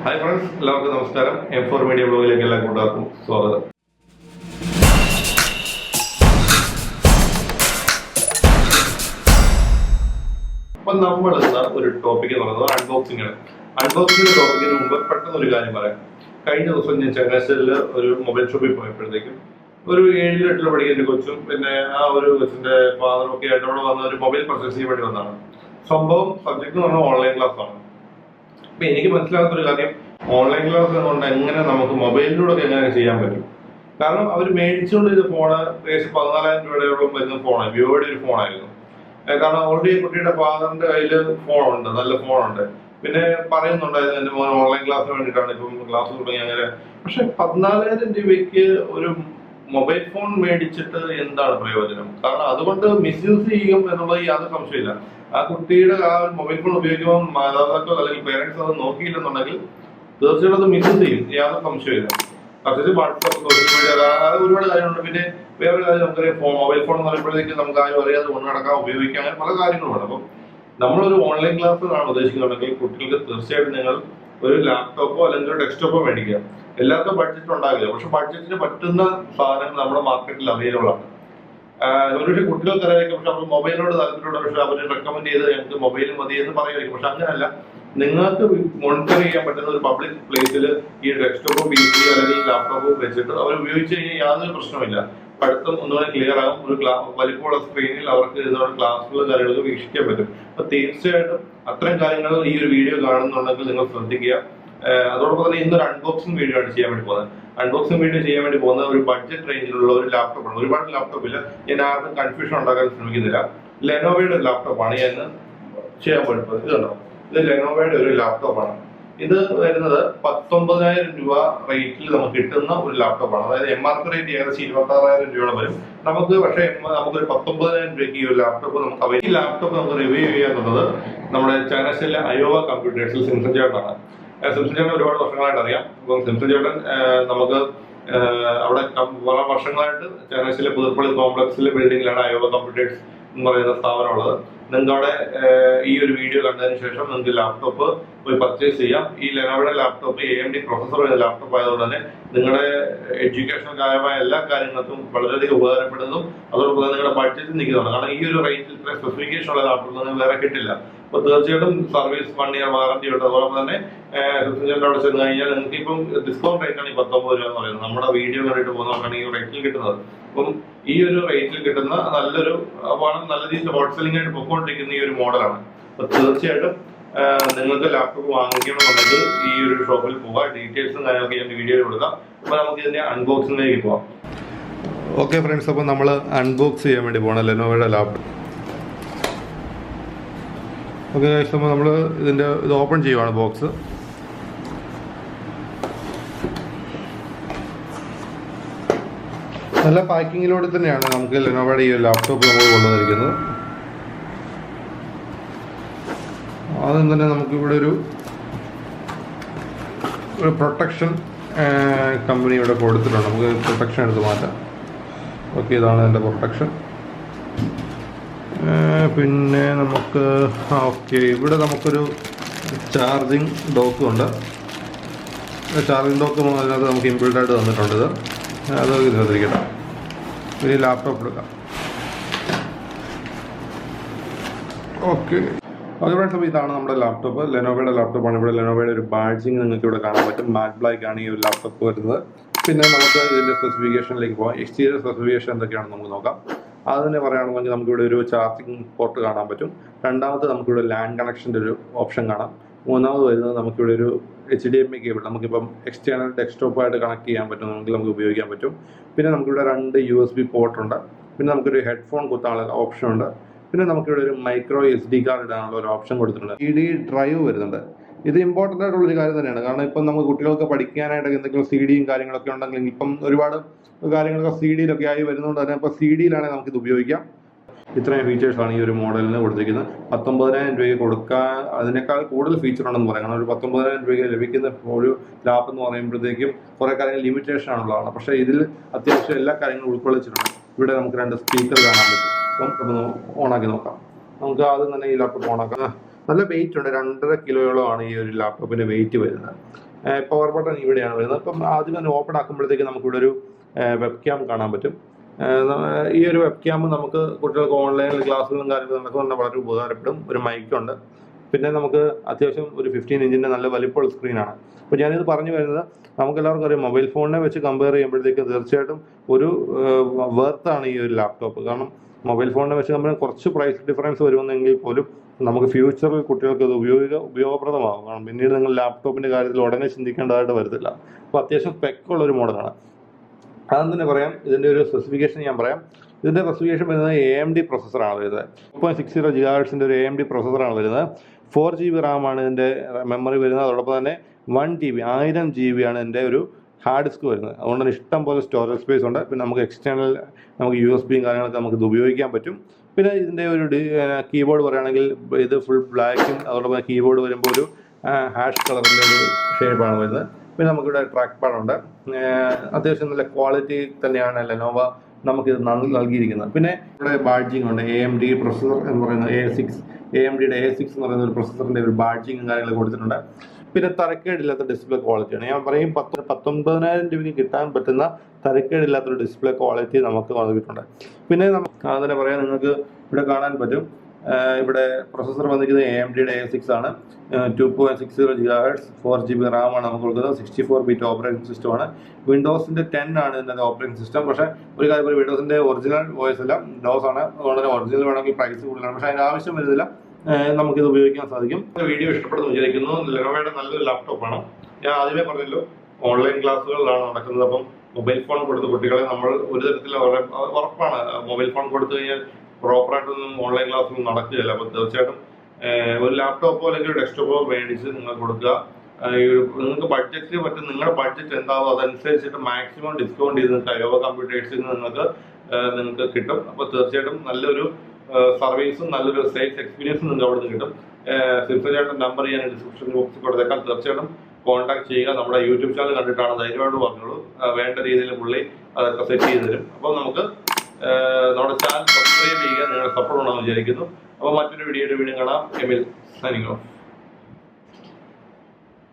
Hi friends, എല്ലാവർക്കും നമസ്കാരം. M4 media ബ്ലോഗിലേക്ക് എല്ലാ കൂട്ടുകാർക്കും സ്വാഗതം. അപ്പൊ നമ്മൾ ഇന്ന് ഒരു ടോപ്പിക് എന്ന് പറയുന്നത് അൺബോക്സിംഗ് ആണ്. അൺബോക്സിംഗ് ടോപ്പിക്കിന് മുമ്പ് പെട്ടെന്ന് ഒരു കാര്യം പറയാം. കഴിഞ്ഞ ദിവസം ഞാൻ ചങ്ങനാശ്ശേരിയിൽ ഒരു മൊബൈൽ ഷോപ്പിൽ പോയപ്പോഴത്തേക്കും ഒരു 7-8 പഠിക്കുന്ന കൊച്ചും പിന്നെ ആ ഒരു കൊച്ചിന്റെ ഫാദറും ഒക്കെ ആയിട്ട് അവിടെ വന്ന ഒരു മൊബൈൽ പർച്ചേസ് ചെയ്യാൻ വേണ്ടി വന്നതാണ്. സംഭവം സബ്ജക്ട് എന്ന് പറഞ്ഞാൽ ഓൺലൈൻ ക്ലാസ് ആണ്. അപ്പൊ എനിക്ക് മനസ്സിലാകാത്ത ഒരു കാര്യം, ഓൺലൈൻ ക്ലാസ് കൊണ്ട് എങ്ങനെ നമുക്ക് മൊബൈലിലൂടെ എങ്ങനെ ചെയ്യാൻ പറ്റും. കാരണം അവർ മേടിച്ചുകൊണ്ട് ഇത് ഫോണ് ഏകദേശം 14,000 രൂപയോളം വരുന്ന ഫോണാണ്, വിവോയുടെ ഒരു ഫോണായിരുന്നു. കാരണം ഓൾറെഡി കുട്ടിയുടെ ഫാദറിന്റെ കയ്യിൽ ഫോണുണ്ട്, നല്ല ഫോണുണ്ട്. പിന്നെ പറയുന്നുണ്ടായിരുന്നു എന്റെ മോൻ ഓൺലൈൻ ക്ലാസ്സിന് വേണ്ടിയിട്ടാണ് ഇപ്പം ക്ലാസ് തുടങ്ങി അങ്ങനെ. പക്ഷെ 14,000 രൂപയ്ക്ക് ഒരു മൊബൈൽ ഫോൺ മേടിച്ചിട്ട് എന്താണ് പ്രയോജനം? കാരണം അതുകൊണ്ട് മിസ്യൂസ് ചെയ്യും എന്നുള്ളത് യാതൊരു സംശയമില്ല. ആ കുട്ടിയുടെ ആ മൊബൈൽ ഫോൺ ഉപയോഗിക്കുമ്പോൾ മാതാപിതാക്കൾ അല്ലെങ്കിൽ പേരൻസ് അത് നോക്കിയില്ലെന്നുണ്ടെങ്കിൽ തീർച്ചയായിട്ടും അത് മിസ്യൂസ് ചെയ്യും, യാതൊരു സംശയമില്ല. പ്രത്യേകിച്ച് വാട്സ്ആപ്പ്, സോഷ്യൽ മീഡിയ, ഒരുപാട് കാര്യങ്ങളുണ്ട്. പിന്നെ വേറൊരു കാര്യം നമുക്കറിയാം, മൊബൈൽ ഫോൺ എന്ന് പറയുമ്പോഴത്തേക്ക് നമുക്ക് ആരും അറിയാതെ കൊണ്ട് നടക്കാൻ ഉപയോഗിക്കാൻ അങ്ങനെ പല കാര്യങ്ങളുമാണ്. അപ്പം നമ്മളൊരു ഓൺലൈൻ ക്ലാസ് ആണ് ഉദ്ദേശിക്കുന്നുണ്ടെങ്കിൽ കുട്ടികൾക്ക് തീർച്ചയായിട്ടും നിങ്ങൾ ഒരു ലാപ്ടോപ്പോ അല്ലെങ്കിൽ ഒരു ഡെസ്ക്ടോപ്പോ മേടിക്കുക. എല്ലാവർക്കും ബഡ്ജറ്റ് ഉണ്ടാകില്ല, പക്ഷെ ബഡ്ജറ്റിന് പറ്റുന്ന സാധനങ്ങൾ നമ്മുടെ മാർക്കറ്റിൽ അവൈലബിൾ ആണ്. ഒരുപക്ഷെ കുട്ടികൾക്ക് അറിയാം, പക്ഷെ അവർ മൊബൈലിനോട് താല്പര്യമുള്ള, പക്ഷെ അവർ റെക്കമെൻഡ് ചെയ്ത് ഞങ്ങൾക്ക് മൊബൈൽ മതി എന്ന് പറയുമായിരിക്കും. പക്ഷെ അങ്ങനെയല്ല, നിങ്ങൾക്ക് മോണിറ്റർ ചെയ്യാൻ പറ്റുന്ന ഒരു പബ്ലിക് പ്ലേസിൽ ഈ ഡെസ്ക്ടോപ്പോ PC അല്ലെങ്കിൽ ലാപ്ടോപ്പോ വെച്ചിട്ട് അവർ ഉപയോഗിച്ച് കഴിഞ്ഞാൽ യാതൊരു പ്രശ്നമില്ല. പഠിത്തം ഒന്നുകൂടെ ക്ലിയർ ആകും. ഒരു വലിപ്പമുള്ള സ്ക്രീനിൽ അവർക്ക് ഇതുപോലെ ക്ലാസ്സുകളും കാര്യങ്ങളൊക്കെ വീക്ഷിക്കാൻ പറ്റും. അപ്പൊ തീർച്ചയായിട്ടും അത്തരം കാര്യങ്ങൾ ഈ ഒരു വീഡിയോ കാണുന്നുണ്ടെങ്കിൽ നിങ്ങൾ ശ്രദ്ധിക്കുക. അതോടൊപ്പം തന്നെ ഇന്നൊരു അൺബോക്സിംഗ് വീഡിയോ ആണ് ചെയ്യാൻ വേണ്ടി പോകുന്നത്. അൺബോക്സിംഗ് വീഡിയോ ചെയ്യാൻ വേണ്ടി പോകുന്ന ഒരു ബഡ്ജറ്റ് റേഞ്ചിലുള്ള ഒരു ലാപ്ടോപ്പാണ്. ഒരുപാട് ലാപ്ടോപ്പ് ഇല്ല, ഞാൻ ആർക്കും കൺഫ്യൂഷൻ ഉണ്ടാക്കാൻ ശ്രമിക്കുന്നില്ല. ലെനോവയുടെ ലാപ്ടോപ്പാണ് ഞാൻ ചെയ്യാൻ പോകുന്നത്. ഇത് കണ്ടോ, ഇത് ലെനോവയുടെ ഒരു ലാപ്ടോപ്പാണ്. ഇത് വരുന്നത് 19,000 രൂപ റേറ്റിൽ നമുക്ക് കിട്ടുന്ന ഒരു ലാപ്ടോപ്പാണ്. അതായത് MRP റേറ്റ് ഏകദേശം 26,000 രൂപയോളം വരും നമുക്ക്. പക്ഷേ നമുക്കൊരു 19,000 രൂപയ്ക്ക് ഈ ഒരു ലാപ്ടോപ്പ് നമുക്ക് ഈ ലാപ്ടോപ്പ് നമുക്ക് റിവ്യൂ ചെയ്യാന്നുള്ളത് നമ്മുടെ ചങ്ങനാശ്ശേരിയിലെ അയോവ കമ്പ്യൂട്ടേഴ്സിൽ സിംസൺ ചേട്ടനാണ്. സിംസൺ ചേട്ടൻ ഒരുപാട് വർഷങ്ങളായിട്ട് അറിയാം. അപ്പം സിംസൺ ചേട്ടൻ നമുക്ക് അവിടെ വളരെ വർഷങ്ങളായിട്ട് ചങ്ങനാശ്ശേരിയിലെ പുതുപ്പള്ളി കോംപ്ലക്സിലെ ബിൽഡിങ്ങിലാണ് അയോവ കമ്പ്യൂട്ടേഴ്സ് എന്ന് പറയുന്ന സ്ഥാപനമുള്ളത്. നിങ്ങൾക്ക് അവിടെ ഈ ഒരു വീഡിയോ കണ്ടതിന് ശേഷം നിങ്ങൾക്ക് ലാപ്ടോപ്പ് പോയി പർച്ചേസ് ചെയ്യാം. ഈ ലെനോവയുടെ ലാപ്ടോപ്പ് AMD പ്രൊസസർ വരുന്ന ലാപ്ടോപ്പ് ആയതുകൊണ്ട് തന്നെ നിങ്ങളുടെ എഡ്യൂക്കേഷണൽ കാര്യമായ എല്ലാ കാര്യങ്ങൾക്കും വളരെയധികം ഉപകാരപ്പെടുന്നതും അതോടൊപ്പം തന്നെ നിങ്ങളുടെ ബഡ്ജറ്റിൽ നിൽക്കുന്നതാണ്. കാരണം ഈ ഒരു റേഞ്ചിൽ ഇത്ര സ്പെസിഫിക്കേഷൻ ഉള്ള ലാപ്ടോപ്പ് നിങ്ങൾക്ക് വേറെ കിട്ടില്ല. അപ്പൊ തീർച്ചയായിട്ടും സർവീസ് 1 ഇയർ വാറന്റി ഉണ്ട്. അതോടൊപ്പം തന്നെ അവിടെ ചെന്ന് കഴിഞ്ഞാൽ നിങ്ങൾക്ക് ഇപ്പം ഡിസ്കൗണ്ട് റേറ്റ് ആണ് ഈ 19 രൂപ എന്ന് പറയുന്നത്. നമ്മുടെ വീഡിയോ കണ്ടിട്ട് പോകുന്നവർക്കാണ് ഈ റേറ്റിൽ കിട്ടുന്നത്. അപ്പം ഈ ഒരു റേറ്റിൽ കിട്ടുന്ന നല്ലൊരു നല്ല രീതിയിൽ ഹോട്ട് സെല്ലിംഗ് ആയിട്ട് പൊക്കോണ്ടിരിക്കുന്ന ഈ ഒരു മോഡലാണ്. അപ്പൊ തീർച്ചയായിട്ടും നിങ്ങൾക്ക് ലാപ്ടോപ്പ് വാങ്ങിക്കണമെന്നുണ്ടെങ്കിൽ ഈ ഒരു ഷോപ്പിൽ പോകാം. ഡീറ്റെയിൽസും കാര്യങ്ങളൊക്കെ ഞാൻ വീഡിയോയിൽ കൊടുക്കാം. അപ്പൊ നമുക്ക് ഇതിന്റെ അൺബോക്സിംഗിലേക്ക് പോവാം. ഓക്കെ ഫ്രണ്ട്സ്, അപ്പൊ നമ്മൾ അൺബോക്സ് ചെയ്യാൻ വേണ്ടി പോകണം ലെനോവയുടെ ലാപ്ടോപ്പ്. ഓക്കെ ഗൈസ്, അപ്പോൾ നമ്മൾ ഇത് ഓപ്പൺ ചെയ്യുവാണ് ബോക്സ്. നല്ല പാക്കിങ്ങിലൂടെ തന്നെയാണ് നമുക്ക് ലെനോവയുടെ ഈ ലാപ്ടോപ്പ് നമ്മൾ കൊണ്ടുവന്നിരിക്കുന്നത്. ആദ്യം തന്നെ നമുക്കിവിടെ ഒരു പ്രൊട്ടക്ഷൻ കമ്പനി ഇവിടെ കൊടുത്തിട്ടുണ്ട്. നമുക്ക് പ്രൊട്ടക്ഷൻ എടുത്ത് മാറ്റാം. ഓക്കെ, ഇതാണ് എൻ്റെ പ്രൊട്ടക്ഷൻ. പിന്നെ നമുക്ക് ഓക്കെ, ഇവിടെ നമുക്കൊരു ചാർജിങ് ഡോക്കും ഉണ്ട്. ചാർജിങ് ഡോക്ക് അതിനകത്ത് നമുക്ക് ഇൻബിൽഡായിട്ട് തന്നിട്ടുണ്ട്. അത് ഇതിനകത്തിരിക്കട്ടെ. ഇനി ലാപ്ടോപ്പ് എടുക്കാം. ഓക്കെ, അതുപോലെ ഇതാണ് നമ്മുടെ ലാപ്ടോപ്പ്. ലെനോവയുടെ ലാപ്ടോപ്പാണ്. ഇവിടെ ലെനോവയുടെ ഒരു ബാഡ്ജിങ് നിങ്ങൾക്ക് ഇവിടെ കാണാൻ പറ്റും. മാറ്റ് ബ്ലാക്ക് ആണ് ഈ ഒരു ലാപ്ടോപ്പ് വരുന്നത്. പിന്നെ നമുക്ക് ഇതിൻ്റെ സ്പെസിഫിക്കേഷനിലേക്ക് പോകാം. എക്സ്റ്റീരിയർ സ്പെസിഫിക്കേഷൻ എന്തൊക്കെയാണെന്ന് നമുക്ക് നോക്കാം. അത് തന്നെ പറയുകയാണെങ്കിൽ നമുക്കിവിടെ ഒരു ചാർജിങ് പോർട്ട് കാണാൻ പറ്റും. രണ്ടാമത് നമുക്കിവിടെ LAN കണക്ഷൻ്റെ ഒരു ഓപ്ഷൻ കാണാം. മൂന്നാമത് വരുന്നത് നമുക്കിവിടെ ഒരു HDMI കേബിൾ, നമുക്കിപ്പം എക്സ്റ്റേണൽ ഡെസ്ക്ടോപ്പായിട്ട് കണക്ട് ചെയ്യാൻ പറ്റുമെങ്കിൽ നമുക്ക് ഉപയോഗിക്കാൻ പറ്റും. പിന്നെ നമുക്കിവിടെ 2 USB പോർട്ടുണ്ട്. പിന്നെ നമുക്കൊരു ഹെഡ്ഫോൺ കുത്താനുള്ള ഓപ്ഷൻ ഉണ്ട്. പിന്നെ നമുക്കിവിടെ ഒരു മൈക്രോ SD കാർഡ് ഇടാനുള്ള ഒരു ഓപ്ഷൻ കൊടുത്തിട്ടുണ്ട്. CD ഡ്രൈവ് വരുന്നുണ്ട്. ഇത് ഇമ്പോർട്ടൻ്റ് ആയിട്ടുള്ളൊരു കാര്യം തന്നെയാണ്. കാരണം ഇപ്പം നമുക്ക് കുട്ടികൾക്ക് പഠിക്കാനായിട്ട് എന്തെങ്കിലും CDയും കാര്യങ്ങളൊക്കെ ഉണ്ടെങ്കിൽ ഇപ്പം ഒരുപാട് കാര്യങ്ങളൊക്കെ CD-യിലൊക്കെ ആയി വരുന്നതുകൊണ്ട് തന്നെ ഇപ്പോൾ CD-യിലാണെങ്കിൽ നമുക്കിത് ഉപയോഗിക്കാം. ഇത്രയും ഫീച്ചേഴ്സാണ് ഈ ഒരു മോഡലിന് കൊടുത്തിരിക്കുന്നത്. 19,000 രൂപയ്ക്ക് കൊടുക്കാൻ അതിനേക്കാൾ കൂടുതൽ ഫീച്ചർ ഉണ്ടെന്ന് പറയാം. കാരണം ഒരു 19,000 രൂപയ്ക്ക് ലഭിക്കുന്ന ഒരു ലാപ്പ് എന്ന് പറയുമ്പോഴത്തേക്കും കുറേ കാര്യങ്ങൾ ലിമിറ്റേഷൻ ആണുള്ളതാണ്. പക്ഷേ ഇതിൽ അത്യാവശ്യം എല്ലാ കാര്യങ്ങളും ഉൾക്കൊള്ളിച്ചിട്ടുണ്ട്. ഇവിടെ നമുക്ക് 2 സ്പീക്കർ കാണാൻ പറ്റും. അപ്പം ഓണാക്കി നോക്കാം. നമുക്ക് ആദ്യം തന്നെ ഈ ലാപ്ടോപ്പ് ഓണാക്കാം. നല്ല വെയിറ്റ് ഉണ്ട്, 2.5 കിലോയോളമാണ് ഈ ഒരു ലാപ്ടോപ്പിന്റെ വെയിറ്റ് വരുന്നത്. പവർ ബട്ടൺ ഇവിടെയാണ് വരുന്നത്. അപ്പം ആദ്യം തന്നെ ഓപ്പൺ ആക്കുമ്പോഴത്തേക്ക് നമുക്കിവിടെ ഒരു വെബ് ക്യാം കാണാൻ പറ്റും. ഈ ഒരു വെബ് ക്യാം നമുക്ക് കുട്ടികൾക്ക് ഓൺലൈനിൽ ക്ലാസ്സുകളും കാര്യങ്ങളും നടക്കുന്നുണ്ട്, വളരെ ഉപകാരപ്പെടും. ഒരു മൈക്കുണ്ട്, പിന്നെ നമുക്ക് അത്യാവശ്യം ഒരു 15 ഇഞ്ചിൻ്റെ നല്ല വലിപ്പമുള്ള സ്ക്രീനാണ്. അപ്പോൾ ഞാനിത് പറഞ്ഞു വരുന്നത്, നമുക്കെല്ലാവർക്കും അറിയാം മൊബൈൽ ഫോണിനെ വെച്ച് കമ്പയർ ചെയ്യുമ്പോഴത്തേക്ക് തീർച്ചയായിട്ടും ഒരു വെർത്താണ് ഈ ഒരു ലാപ്ടോപ്പ്. കാരണം മൊബൈൽ ഫോണിനെ വെച്ച് നമ്മൾ കുറച്ച് പ്രൈസ് ഡിഫറൻസ് വരുമെന്നെങ്കിൽ പോലും നമുക്ക് ഫ്യൂച്ചറിൽ കുട്ടികൾക്ക് ഇത് ഉപയോഗപ്രദമാകും. കാരണം പിന്നീട് നിങ്ങൾ ലാപ്ടോപ്പിൻ്റെ കാര്യത്തിൽ ഉടനെ ചിന്തിക്കേണ്ടതായിട്ട് വരത്തില്ല. അപ്പോൾ അത്യാവശ്യം സ്പെക്കുള്ള ഒരു മോഡലാണ്. അതെന്ന് തന്നെ പറയാം. ഇതിൻ്റെ ഒരു സ്പെസിഫിക്കേഷൻ ഞാൻ പറയാം. ഇതിൻ്റെ സ്പെസിഫിക്കേഷൻ വരുന്നത് AMD പ്രൊസസ്സറാണ് വരുന്നത്. 2.60 GHz ഒരു AMD പ്രൊസസ്സറാണ് വരുന്നത്. 4 GB റാമാണ് ഇതിൻ്റെ മെമ്മറി വരുന്നത്. അതോടൊപ്പം തന്നെ 1 TB 1000 GB ആണ് ഇതിൻ്റെ ഒരു ഹാർഡ് ഡിസ്ക് വരുന്നത്. അതുകൊണ്ട് തന്നെ ഇഷ്ടം പോലെ സ്റ്റോറേജ് സ്പേസ് ഉണ്ട്. പിന്നെ നമുക്ക് എക്സ്റ്റേണൽ നമുക്ക് USB കാര്യങ്ങളൊക്കെ നമുക്ക് ഇത് ഉപയോഗിക്കാൻ പറ്റും. പിന്നെ ഇതിൻ്റെ ഒരു കീബോർഡ് പറയുകയാണെങ്കിൽ ഇത് ഫുൾ ബ്ലാക്കും, അതോടൊപ്പം കീബോർഡ് വരുമ്പോൾ ഒരു ഹാഷ് കളറിൻ്റെ ഒരു ഷേപ്പാണ് വരുന്നത്. പിന്നെ നമുക്കിവിടെ ട്രാക്ക് പാഡുണ്ട്. അത്യാവശ്യം നല്ല ക്വാളിറ്റി തന്നെയാണ് ലെനോവ നമുക്കിത് നൽകിയിരിക്കുന്നത്. പിന്നെ ഇവിടെ ബാഡ്ജിങ് ഉണ്ട്. AMD പ്രൊസസ്സർ എന്ന് പറയുന്നത് AMDയുടെ A6 എന്ന് പറയുന്ന ഒരു പ്രൊസസ്സറിൻ്റെ ഒരു ബാഡ്ജിങ്ങും കാര്യങ്ങളൊക്കെ കൊടുത്തിട്ടുണ്ട്. പിന്നെ തരക്കേടില്ലാത്ത ഡിസ്പ്ലേ ക്വാളിറ്റിയാണ്. ഞാൻ പറയും 19,000 രൂപയ്ക്ക് കിട്ടാൻ പറ്റുന്ന തരക്കേടില്ലാത്തൊരു ഡിസ്പ്ലേ ക്വാളിറ്റി നമുക്ക് നൽകിയിട്ടുണ്ട്. പിന്നെ നമുക്ക് അതിനെ പറയാൻ നിങ്ങൾക്ക് ഇവിടെ കാണാൻ പറ്റും. ഇവിടെ പ്രൊസസ്സർ വന്നിരിക്കുന്നത് AMDയുടെ A6 ആണ്. 2.60 GHz 4 GB റാമാണ് നമുക്ക് കൊടുക്കുന്നത്. 64 ബിറ്റ് ഓപ്പറേറ്റിംഗ് സിസ്റ്റമാണ്. വിൻഡോസിൻ്റെ 10 ആണ് ഇതിൻ്റെ ഓപ്പറേറ്റിംഗ് സിസ്റ്റം. പക്ഷേ ഒരു കാര്യം, വിൻഡോസിൻ്റെ ഒറിജിനൽ വോയിസ് അല്ല, ഡോസ് ആണ്. അതുകൊണ്ട് തന്നെ ഒറിജിനൽ വേണമെങ്കിൽ പ്രൈസ് കൂടുതലാണ്. പക്ഷേ അതിൻ്റെ ആവശ്യം വരുന്നില്ല, നമുക്കിത് ഉപയോഗിക്കാൻ സാധിക്കും. വീഡിയോ ഇഷ്ടപ്പെടുന്നു വിചാരിക്കുന്നു. ലെനോവയുടെ നല്ലൊരു ലാപ്ടോപ്പാണ്. ഞാൻ ആദ്യമേ പറഞ്ഞല്ലോ, ഓൺലൈൻ ക്ലാസ്സുകളിലാണ് നടക്കുന്നത്. അപ്പം മൊബൈൽ ഫോൺ കൊടുത്ത് കുട്ടികളെ നമ്മൾ ഒരു തരത്തിൽ ഉറപ്പാണ്, മൊബൈൽ ഫോൺ കൊടുത്തു കഴിഞ്ഞാൽ പ്രോപ്പറായിട്ടൊന്നും ഓൺലൈൻ ക്ലാസ്സൊന്നും നടക്കുകയില്ല. അപ്പോൾ തീർച്ചയായിട്ടും ഒരു ലാപ്ടോപ്പോ അല്ലെങ്കിൽ ഒരു ഡെസ്ക്ടോപ്പോ മേടിച്ച് നിങ്ങൾ കൊടുക്കുക. നിങ്ങൾക്ക് ബഡ്ജറ്റ് പറ്റും, നിങ്ങളുടെ ബഡ്ജറ്റ് എന്താവോ അതനുസരിച്ചിട്ട് മാക്സിമം ഡിസ്കൗണ്ട് ചെയ്ത് നിങ്ങൾക്ക് അയോവ കമ്പ്യൂട്ടേഴ്സിൽ നിന്ന് നിങ്ങൾക്ക് കിട്ടും. അപ്പോൾ തീർച്ചയായിട്ടും നല്ലൊരു സർവീസും നല്ലൊരു സെയിൽസ് എക്സ്പീരിയൻസും നിങ്ങൾക്ക് അവിടെ നിന്ന് കിട്ടും. തീർച്ചയായിട്ടും നമ്പർ ഞാൻ ഡിസ്ക്രിപ്ഷൻ ബോക്സിൽ കൊടുത്തേക്കാം. തീർച്ചയായിട്ടും കോൺടാക്ട് ചെയ്യുക. നമ്മുടെ യൂട്യൂബ് ചാനൽ കണ്ടിട്ടാണ്, ധൈര്യമായിട്ട് പറഞ്ഞോളൂ. വേണ്ട രീതിയിൽ പുള്ളി അതൊക്കെ സെറ്റ് ചെയ്ത് തരും. അപ്പോൾ നമുക്ക് നമ്മുടെ ചാനൽ സബ്സ്ക്രൈബ് ചെയ്യുക. നിങ്ങളുടെ സപ്പോർട്ട് ഉണ്ടാകുമെന്ന് വിചാരിക്കുന്നു. അപ്പോൾ മറ്റൊരു വീഡിയോ കാണാം. എമിൽ സൈനിങ് ഓഫ്.